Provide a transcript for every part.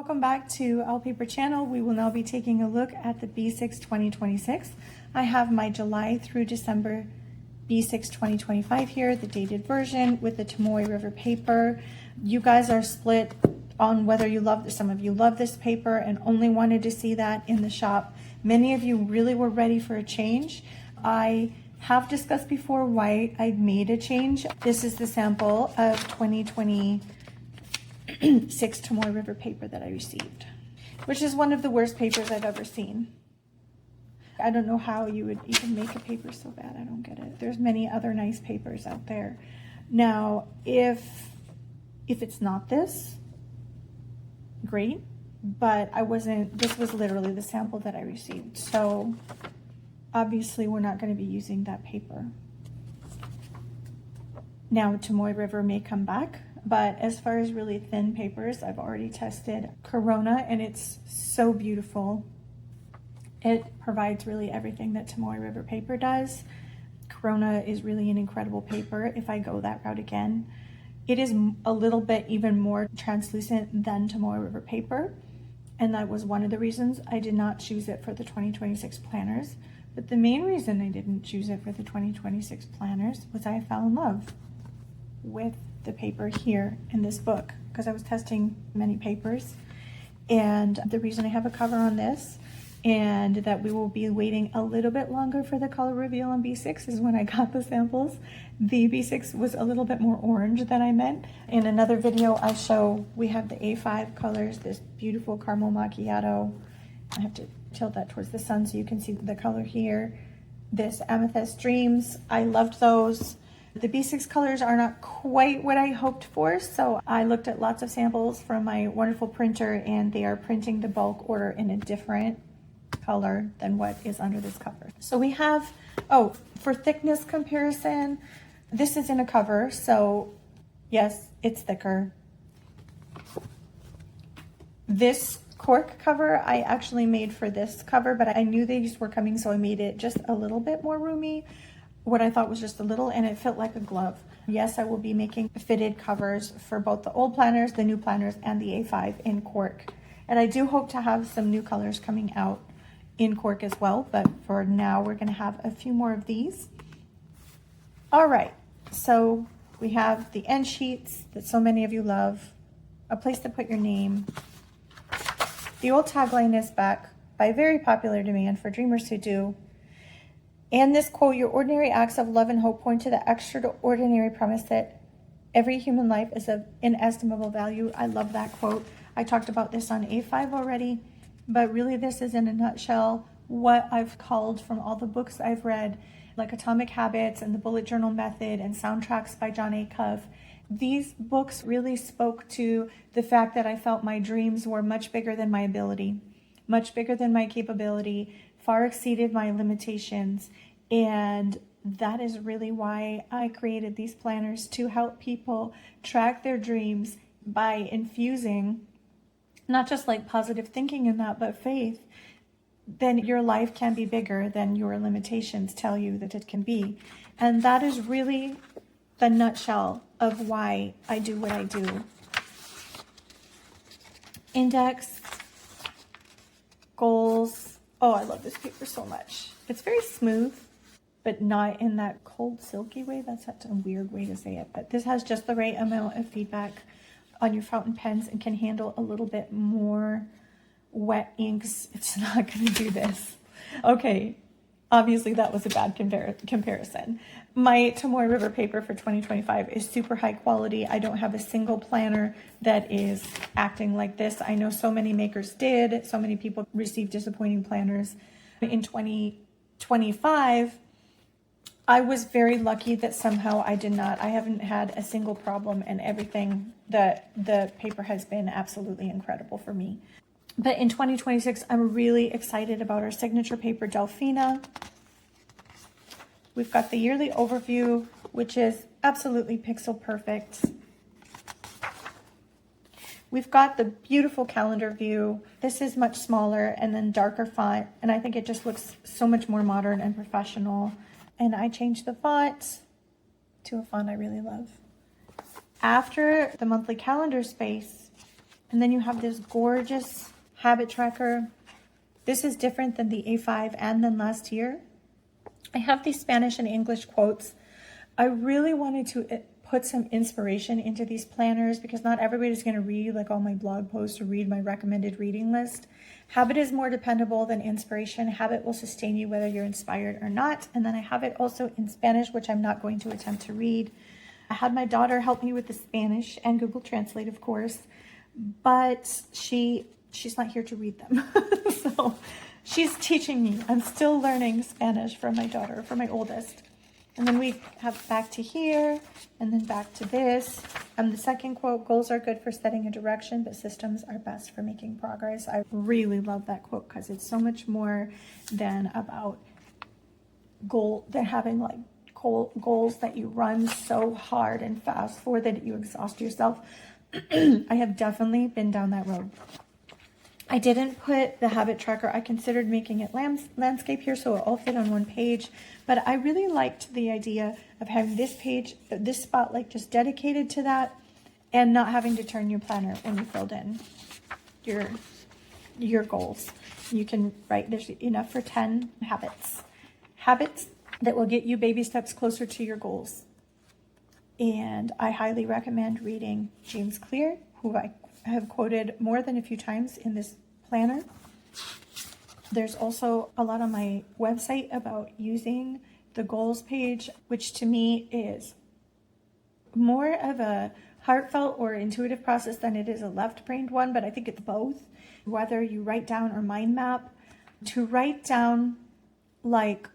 Welcome back to L Paper Channel. We will now be taking a look at the B6 2026. I have my July through December B6 2025 here, the dated version with the Tomoe River paper. You guys are split on whether you love this. Some of you love this paper and only wanted to see that in the shop. Many of you really were ready for a change. I have discussed before why I made a change. This is the sample of 2026 Tomoe River paper that I received, which is one of the worst papers I've ever seen. I don't know how you would even make a paper so bad. I don't get it. There's many other nice papers out there. Now, if it's not this, great, but this was literally the sample that I received. So obviously we're not going to be using that paper. Now Tomoe River may come back, but as far as really thin papers, I've already tested Corona and it's so beautiful. It provides really everything that Tomoe River paper does. Corona is really an incredible paper if I go that route again. It is a little bit even more translucent than Tomoe River paper, and that was one of the reasons I did not choose it for the 2026 planners. But the main reason I didn't choose it for the 2026 planners was I fell in love with the paper here in this book because I was testing many papers, and the reason I have a cover on this and that we will be waiting a little bit longer for the color reveal on B6 is when I got the samples. The B6 was a little bit more orange than I meant. In another video I show we have the A5 colors, this beautiful caramel macchiato. I have to tilt that towards the sun so you can see the color here. This amethyst dreams, I loved those. The B6 colors are not quite what I hoped for, so I looked at lots of samples from my wonderful printer and they are printing the bulk order in a different color than what is under this cover. So we have, for thickness comparison, this is in a cover, so yes, it's thicker. This cork cover I actually made for this cover, but I knew these were coming, so I made it just a little bit more roomy. What I thought was just a little, and it fit like a glove. Yes, I will be making fitted covers for both the old planners, the new planners, and the A5 in cork. And I do hope to have some new colors coming out in cork as well, but for now we're going to have a few more of these. All right, so we have the end sheets that so many of you love, a place to put your name. The old tagline is back by very popular demand for dreamers who do. And this quote, your ordinary acts of love and hope point to the extraordinary premise that every human life is of inestimable value. I love that quote. I talked about this on A5 already, but really this is in a nutshell what I've called from all the books I've read, like Atomic Habits and the Bullet Journal Method and Soundtracks by John A. Cove. These books really spoke to the fact that I felt my dreams were much bigger than my ability, much bigger than my capability, far exceeded my limitations. And that is really why I created these planners, to help people track their dreams by infusing not just like positive thinking in that, but faith. Then your life can be bigger than your limitations tell you that it can be. And that is really the nutshell of why I do what I do. Index, goals. Oh, I love this paper so much. It's very smooth, but not in that cold, silky way. That's such a weird way to say it. But this has just the right amount of feedback on your fountain pens and can handle a little bit more wet inks. It's not going to do this. Okay, obviously that was a bad comparison. My Tomoe River paper for 2025 is super high quality. I don't have a single planner that is acting like this. I know so many makers did. So many people received disappointing planners. In 2025, I was very lucky that somehow I did not. I haven't had a single problem, and everything that the paper has been absolutely incredible for me. But in 2026, I'm really excited about our signature paper, Delphina. We've got the yearly overview, which is absolutely pixel perfect. We've got the beautiful calendar view. This is much smaller and then darker font, and I think it just looks so much more modern and professional. And I changed the font to a font I really love. After the monthly calendar space, And then you have this gorgeous habit tracker. This is different than the A5 and then last year. I have these Spanish and English quotes. I really wanted to put some inspiration into these planners because not everybody's going to read like all my blog posts or read my recommended reading list. Habit is more dependable than inspiration. Habit will sustain you whether you're inspired or not. And then I have it also in Spanish, which I'm not going to attempt to read. I had my daughter help me with the Spanish and Google Translate, of course, but she's not here to read them. So she's teaching me. I'm still learning Spanish from my daughter, for my oldest. And then we have back to here, and then back to this. The second quote, goals are good for setting a direction, but systems are best for making progress. I really love that quote because it's so much more than about than having like goals that you run so hard and fast for that you exhaust yourself. I have definitely been down that road. I didn't put the habit tracker. I considered making it landscape here so it all fit on one page, but I really liked the idea of having this page, this spot like just dedicated to that and not having to turn your planner when you filled in your goals. You can write, there's enough for 10 habits that will get you baby steps closer to your goals. And I highly recommend reading James Clear, who I have quoted more than a few times in this planner. There's also a lot on my website about using the goals page, which to me is more of a heartfelt or intuitive process than it is a left-brained one, but I think it's both. Whether you write down or mind map, to write down like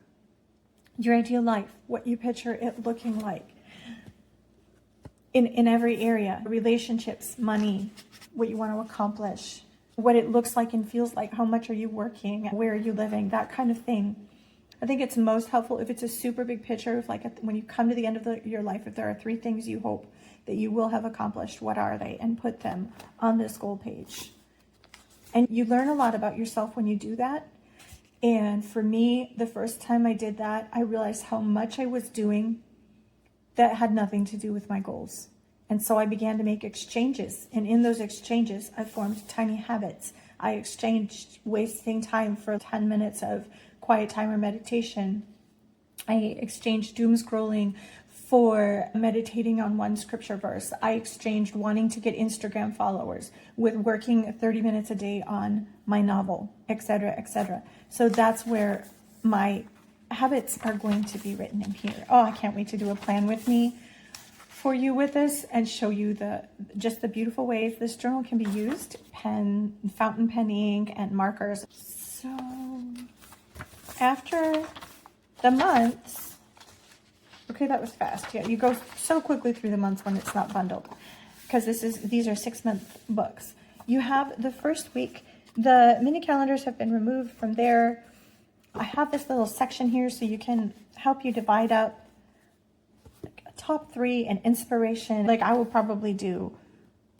your ideal life, what you picture it looking like in every area, relationships, money, what you want to accomplish, what it looks like and feels like, how much are you working, where are you living, that kind of thing. I think it's most helpful if it's a super big picture, if like when you come to the end of your life, if there are 3 things you hope that you will have accomplished, what are they? And put them on this goal page. And you learn a lot about yourself when you do that. And for me, the first time I did that, I realized how much I was doing that had nothing to do with my goals. And so I began to make exchanges. And in those exchanges, I formed tiny habits. I exchanged wasting time for 10 minutes of quiet time or meditation. I exchanged doom scrolling for meditating on one scripture verse. I exchanged wanting to get Instagram followers with working 30 minutes a day on my novel, etc., etc. So that's where my habits are going to be written in here. Oh, I can't wait to do a plan with me for you with this and show you just the beautiful ways this journal can be used, fountain pen ink and markers. So after the months, okay, that was fast. Yeah, you go so quickly through the months when it's not bundled because these are 6-month books. You have the first week. The mini calendars have been removed from there. I have this little section here so you can help you divide up like a top 3 and inspiration. Like I will probably do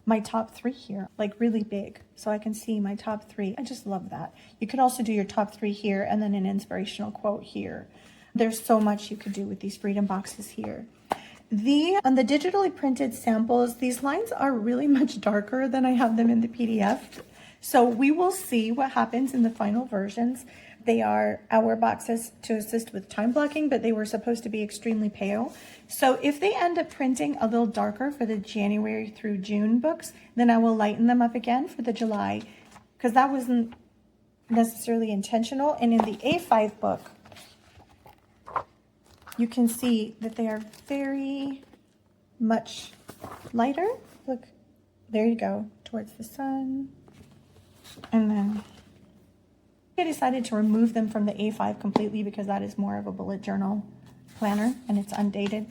my top 3 here, like really big, so I can see my top 3. I just love that. You could also do your top 3 here and then an inspirational quote here. There's so much you could do with these freedom boxes here. On the digitally printed samples, these lines are really much darker than I have them in the PDF. So we will see what happens in the final versions. They are hour boxes to assist with time blocking, but they were supposed to be extremely pale. So if they end up printing a little darker for the January through June books, then I will lighten them up again for the July, because that wasn't necessarily intentional. And in the A5 book, you can see that they are very much lighter. Look, there you go, towards the sun. And then I decided to remove them from the A5 completely because that is more of a bullet journal planner and it's undated.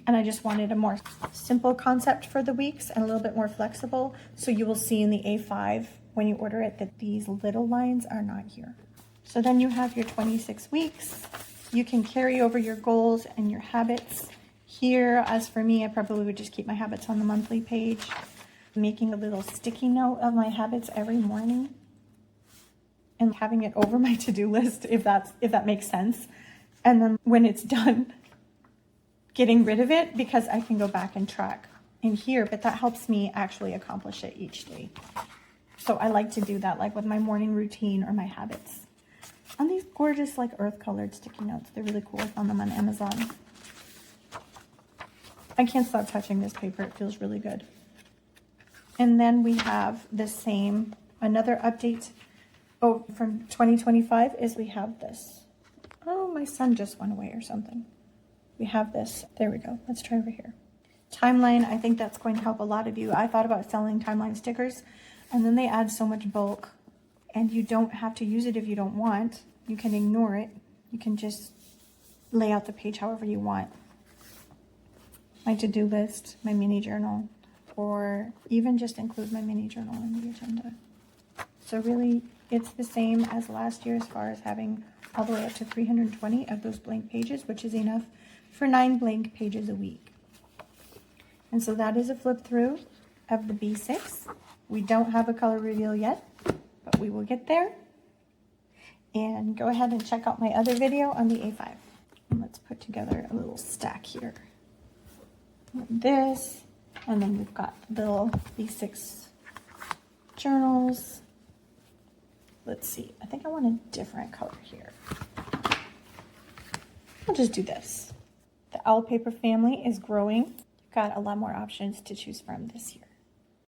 And I just wanted a more simple concept for the weeks and a little bit more flexible. So you will see in the A5 when you order it that these little lines are not here. So then you have your 26 weeks. You can carry over your goals and your habits here. As for me, I probably would just keep my habits on the monthly page. Making a little sticky note of my habits every morning and having it over my to-do list if that makes sense. And then when it's done, getting rid of it because I can go back and track in here, but that helps me actually accomplish it each day. So I like to do that, like with my morning routine or my habits. And these gorgeous like earth colored sticky notes. They're really cool. I found them on Amazon. I can't stop touching this paper. It feels really good. And then we have the same, another update. Oh, from 2025 is we have this. Oh, my son just went away or something. We have this. There we go. Let's try over here. Timeline. I think that's going to help a lot of you. I thought about selling timeline stickers, and then they add so much bulk, and you don't have to use it if you don't want. You can ignore it. You can just lay out the page however you want. My to-do list, my mini journal, or even just include my mini journal in the agenda. So really, it's the same as last year as far as having all the way up to 320 of those blank pages, which is enough for 9 blank pages a week. And so that is a flip through of the B6. We don't have a color reveal yet, but we will get there. And go ahead and check out my other video on the A5. And let's put together a little stack here. This, and then we've got the little B6 journals. Let's see, I think I want a different color here. I'll just do this. The owl paper family is growing. You've got a lot more options to choose from this year.